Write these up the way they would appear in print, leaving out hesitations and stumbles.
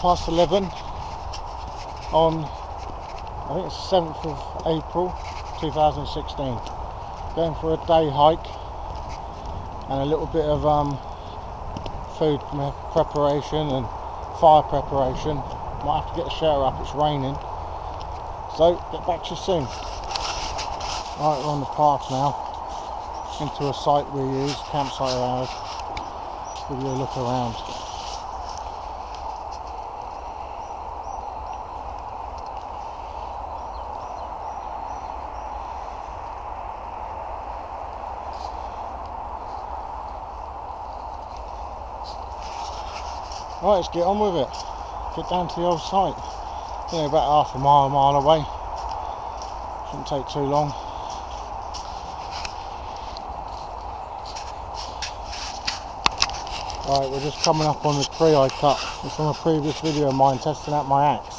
11:30 on, I think it's 7th of April 2016. Going for a day hike and a little bit of food preparation and fire preparation. Might have to get the shelter up, it's raining. So, get back to you soon. Right, we're on the path now, into a site we use, campsite of ours. Give you a look around. Right, let's get on with it. Get down to the old site. About half a mile away. Shouldn't take too long. Right, we're just coming up on the tree I cut. It's from a previous video of mine testing out my axe.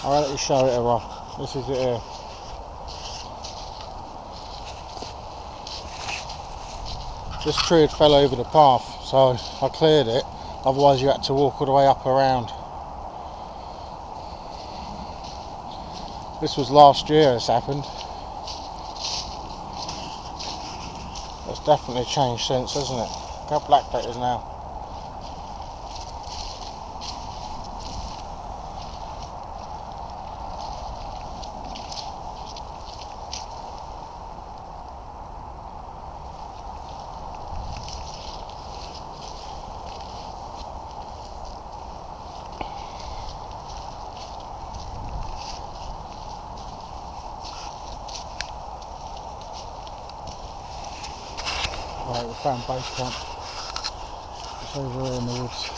I'll let you show it a. This is it here. This tree had fell over the path, so I cleared it. Otherwise you had to walk all the way up around. This was last year this happened. It's definitely changed since, hasn't it? Look how black that is now. Right, we found base camp. It's over here in the woods.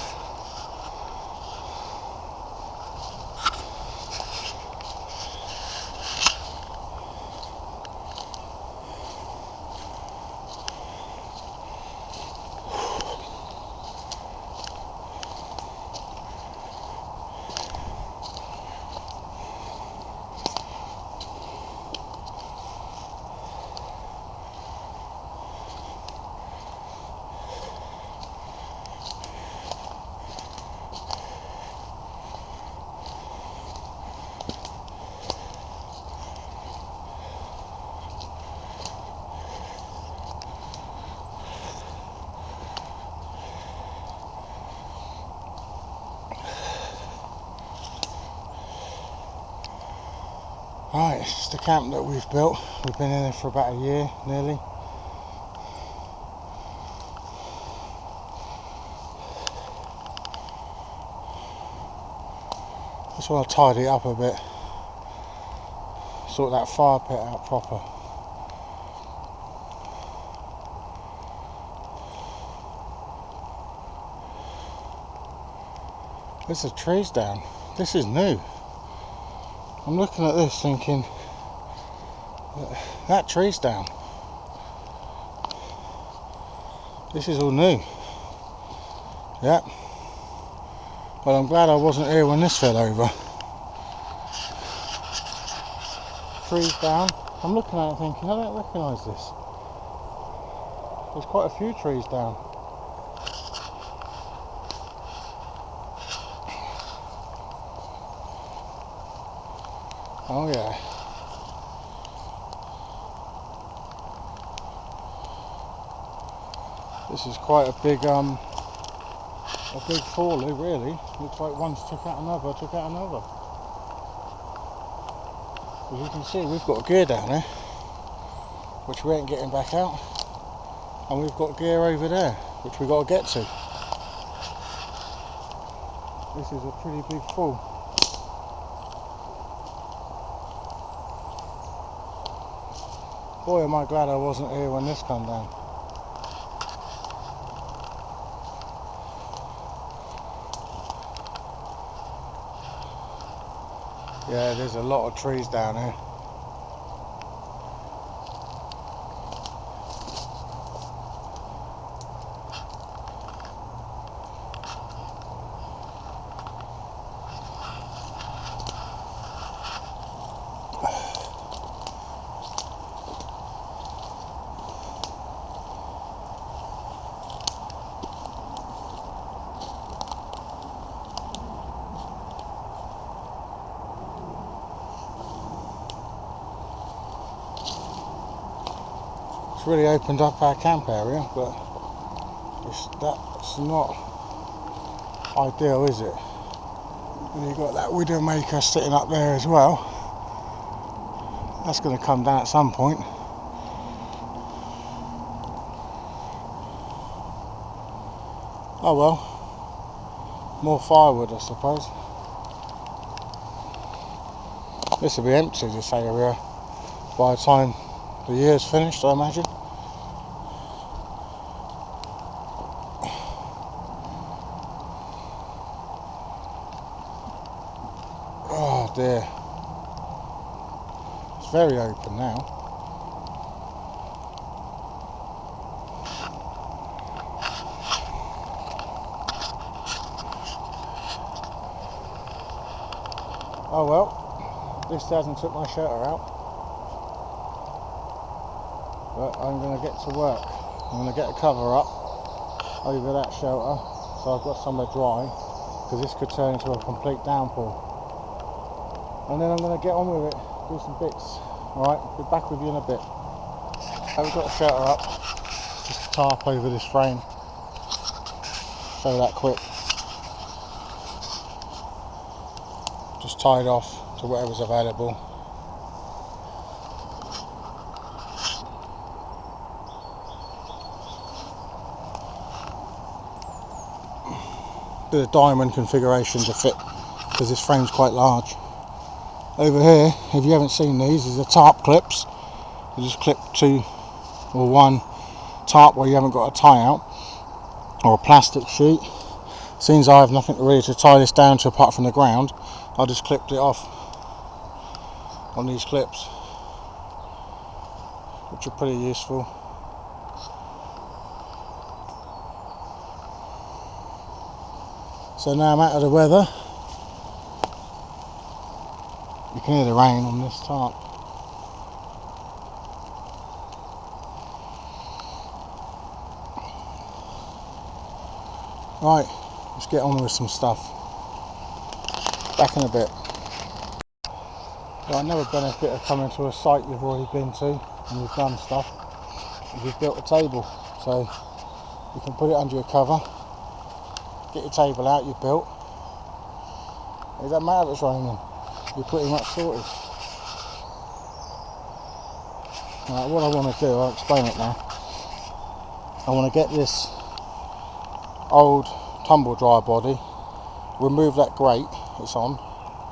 Right, it's the camp that we've built. We've been in it for about a year, nearly. Just want to tidy it up a bit. Sort that fire pit out proper. There's the trees down. This is new. I'm looking at this thinking, that tree's down. This is all new. Yep. Well, I'm glad I wasn't here when this fell over. Trees down. I'm looking at it thinking, I don't recognise this. There's quite a few trees down. Oh yeah. This is quite a big fallout really. Looks like one's took out another. As you can see, we've got gear down there, which we ain't getting back out. And we've got gear over there, which we've got to get to. This is a pretty big fall. Boy, am I glad I wasn't here when this come down. Yeah, there's a lot of trees down here. It's really opened up our camp area, but that's not ideal, is it? And you've got that Widowmaker sitting up there as well. That's going to come down at some point. Oh well, more firewood I suppose. This will be empty, this area, by the time the year's finished, I imagine. Oh dear. It's very open now. Oh well, this hasn't took my shelter out, but I'm going to get to work. I'm going to get a cover up over that shelter so I've got somewhere dry, because this could turn into a complete downpour. And then I'm going to get on with it, do some bits. Alright, be back with you in a bit. I've got a shelter up, just a tarp over this frame. Show that quick. Just tied off to whatever's available. Bit of diamond configuration to fit, because this frame's quite large. Over here, if you haven't seen these, is the tarp clips. You just clip two or one tarp where you haven't got a tie out, or a plastic sheet. Since I have nothing really to tie this down to apart from the ground, I just clipped it off on these clips, which are pretty useful. So now I'm out of the weather. You can hear the rain on this tarp. Right, let's get on with some stuff. Back in a bit. Well, another benefit of coming to a site you've already been to and you've done stuff is you've built a table, so you can put it under your cover, get your table out you've built. It doesn't matter if it's raining, you're pretty much sorted. Right, what I want to do, I'll explain it now. I want to get this old tumble dryer body, remove that grate it's on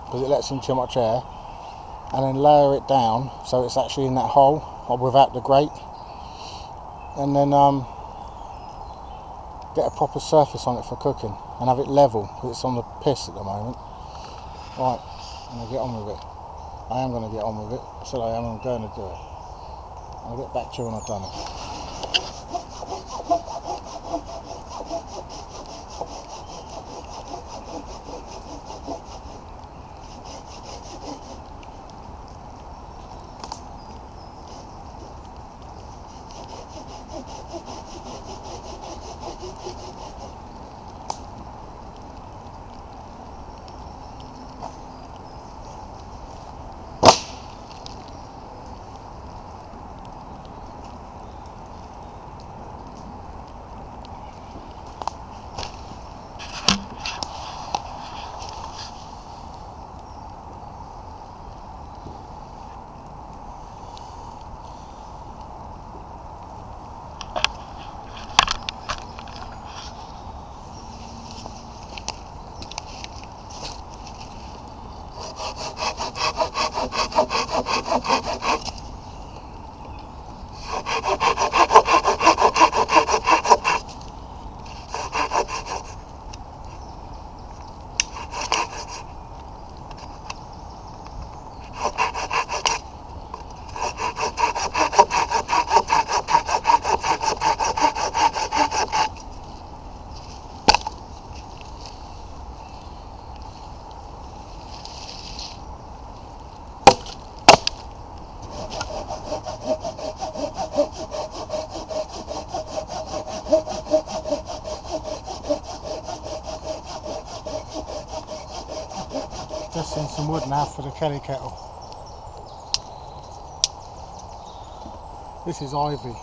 because it lets in too much air, and then layer it down so it's actually in that hole or without the grate, and then get a proper surface on it for cooking and have it level, because it's on the piss at the moment. Right, I'm going to get on with it. I am going to get on with it. I said I am, I'm going to do it. I'll get back to you when I've done it. Just in some wood now for the Kelly Kettle. This is ivy.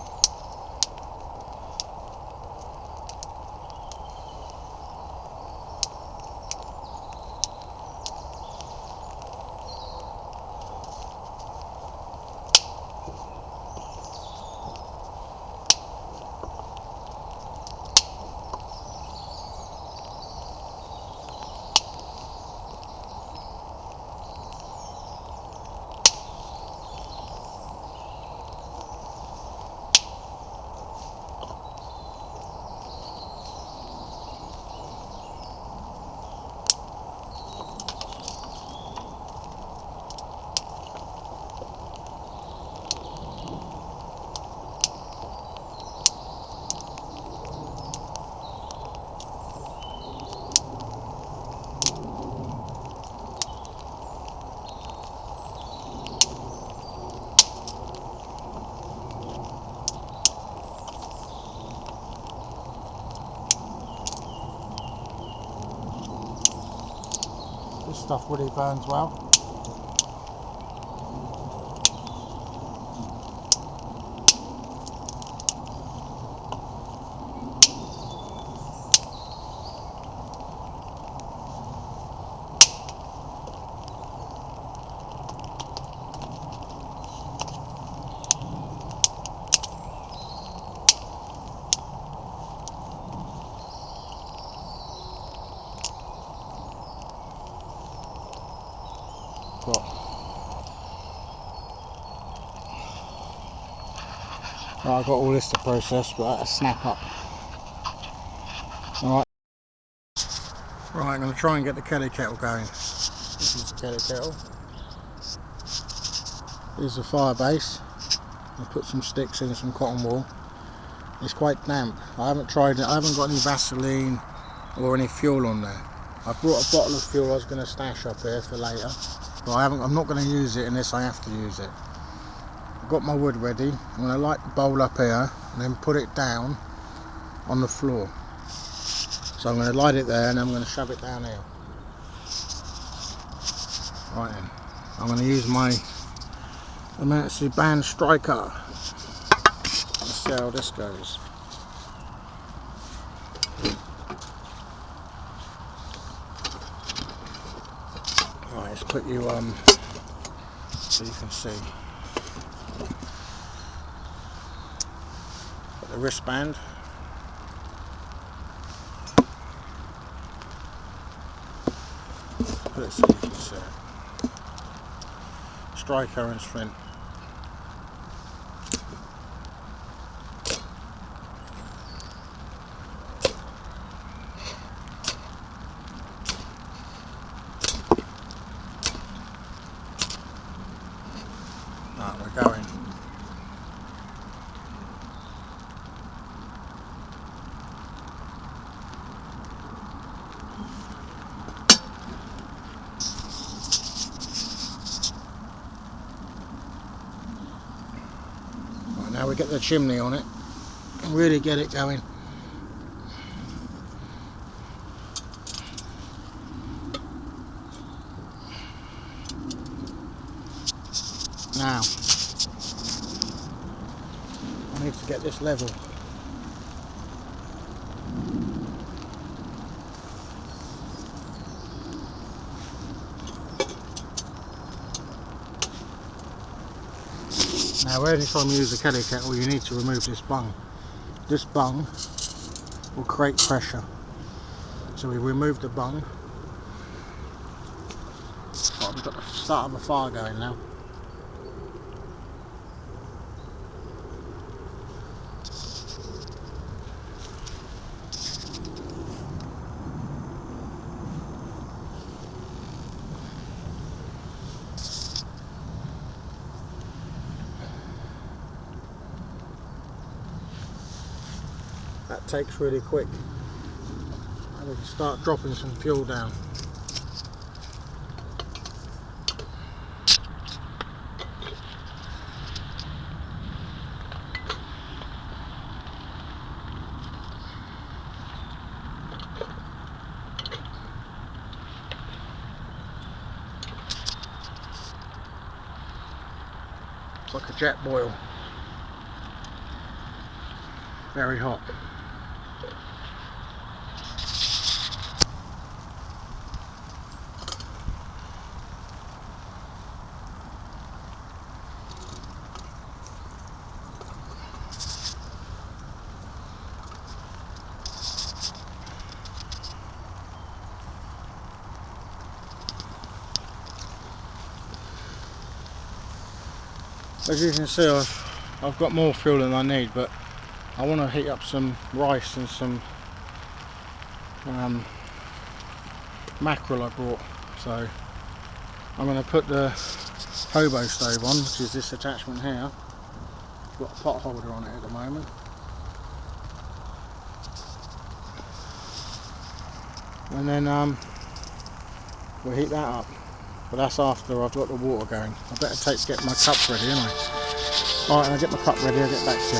stuff really burns well. Right, I've got all this to process, but I snap up. Alright. Right, I'm going to try and get the Kelly Kettle going. This is the Kelly Kettle. Here's the fire base. I've put some sticks in, some cotton wool. It's quite damp. I haven't tried it. I haven't got any Vaseline or any fuel on there. I've brought a bottle of fuel I was going to stash up here for later, but I'm not going to use it unless I have to use it. I've got my wood ready. I'm going to light the bowl up here and then put it down on the floor. So I'm going to light it there and I'm going to shove it down here. Right then, I'm going to use my emergency band striker. Let's see how this goes. Right, let's put you so you can see. Got the wristband. Put it so you can see it. Striker and flint. Right, we're going. Right, now we get the chimney on it and really get it going. Now, I need to get this level. Now, every time you use a Kelly Kettle, you need to remove this bung. This bung will create pressure. So we remove the bung. Right, we've got the start of a fire going now. That takes really quick. And we can start dropping some fuel down. It's like a jet boil. Very hot. As you can see, I've got more fuel than I need, but I want to heat up some rice and some mackerel I brought. So I'm going to put the hobo stove on, which is this attachment here. I've got a pot holder on it at the moment. And then we'll heat that up. But that's after I've got the water going. I better get my cup ready, ain't I? Alright, I'll get my cup ready, I'll get back to you.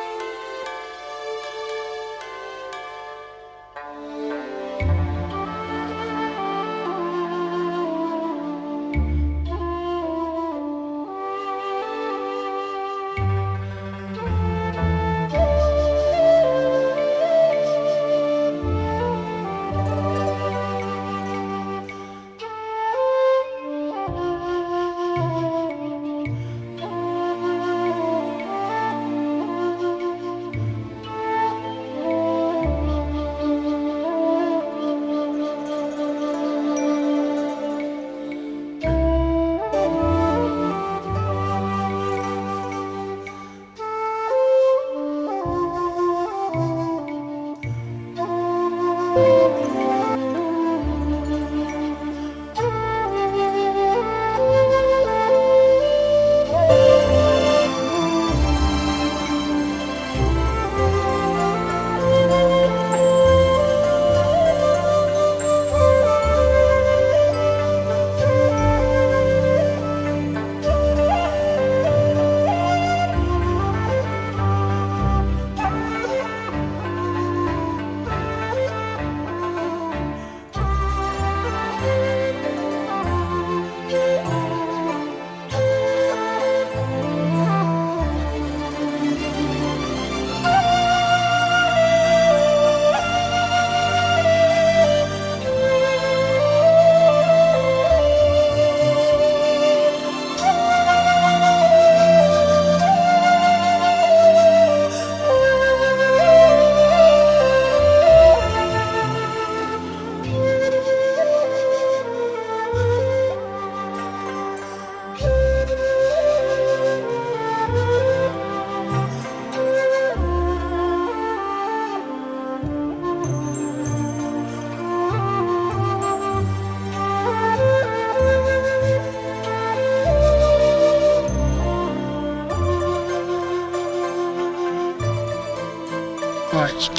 Right,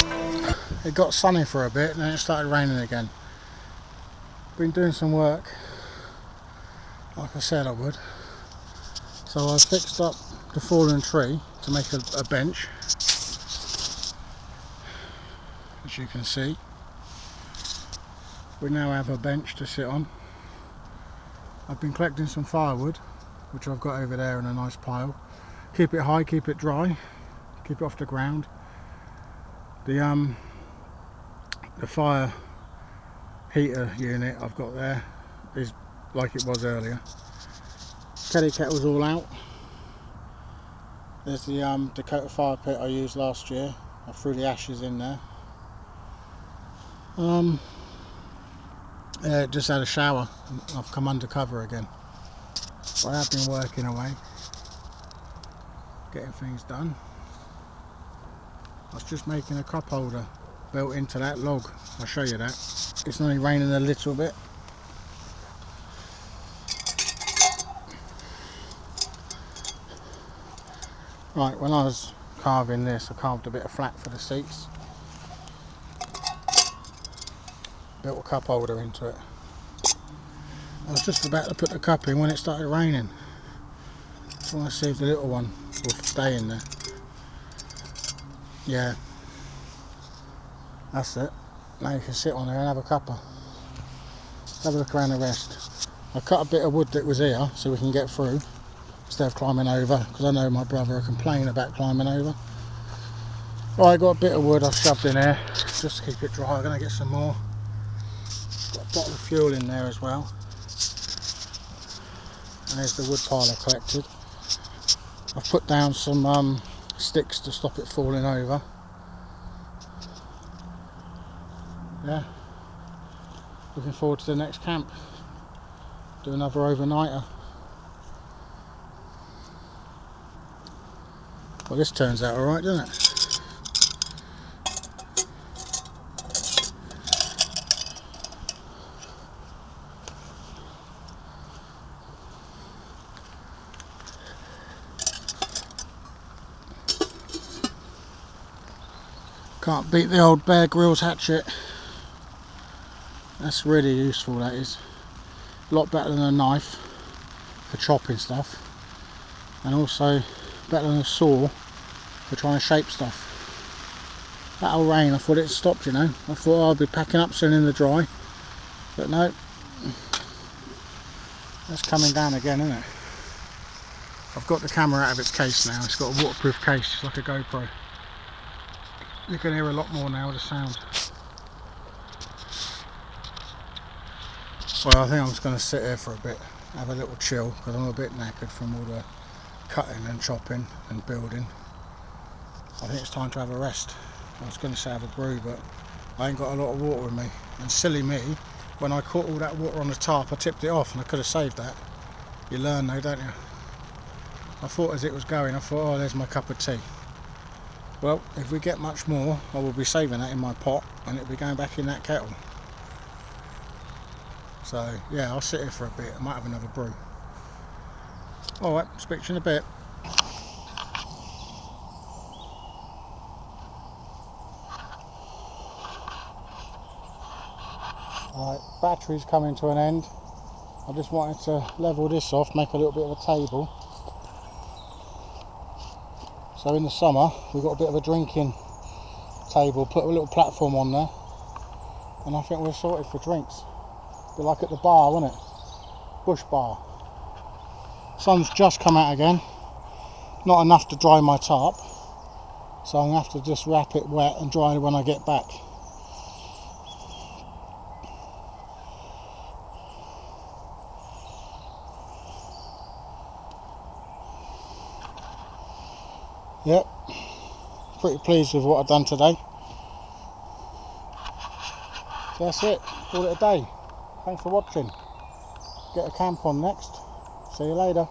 it got sunny for a bit and then it started raining again. Been doing some work, like I said I would. So I fixed up the fallen tree to make a bench, as you can see. We now have a bench to sit on. I've been collecting some firewood, which I've got over there in a nice pile. Keep it high, keep it dry, keep it off the ground. The fire heater unit I've got there is like it was earlier. Kelly Kettle's all out. There's the Dakota fire pit I used last year. I threw the ashes in there. Yeah, just had a shower. I've come undercover again. But I have been working away, getting things done. I was just making a cup holder built into that log. I'll show you that. It's only raining a little bit. Right, when I was carving this, I carved a bit of flat for the seats. Built a cup holder into it. I was just about to put the cup in when it started raining. Just want to see if the little one will stay in there. Yeah, that's it. Now you can sit on there and have a cuppa. Let's have a look around the rest. I cut a bit of wood that was here so we can get through instead of climbing over, because I know my brother will complain about climbing over. Right, I got a bit of wood I've shoved in here just to keep it dry. I'm going to get some more. Got a bottle of fuel in there as well. And there's the wood pile I collected. I've put down some sticks to stop it falling over. Yeah, looking forward to the next camp. Do another overnighter. Well, this turns out alright, doesn't it? Can't beat the old Bear Grylls hatchet. That's really useful, that is. A lot better than a knife for chopping stuff, and also better than a saw for trying to shape stuff. That old rain, I thought it stopped, you know. I thought I'd be packing up soon in the dry, but no. That's coming down again, isn't it? I've got the camera out of its case now. It's got a waterproof case, it's like a GoPro. You can hear a lot more now, the sound. Well, I think I'm just going to sit here for a bit, have a little chill, because I'm a bit knackered from all the cutting and chopping and building. I think it's time to have a rest. I was going to say have a brew, but I ain't got a lot of water with me. And silly me, when I caught all that water on the tarp, I tipped it off and I could have saved that. You learn though, don't you? I thought as it was going, I thought, oh, there's my cup of tea. Well, if we get much more, I will be saving that in my pot and it'll be going back in that kettle. So yeah, I'll sit here for a bit. I might have another brew. Alright, speak to you in a bit. Right, battery's coming to an end. I just wanted to level this off, make a little bit of a table. So in the summer we've got a bit of a drinking table, put a little platform on there, and I think we're sorted for drinks. Be like at the bar, wouldn't it? Bush bar. Sun's just come out again. Not enough to dry my tarp, so I'm going to have to just wrap it wet and dry when I get back. Yep, pretty pleased with what I've done today. So that's it, call it a day. Thanks for watching. Get a camp on next. See you later.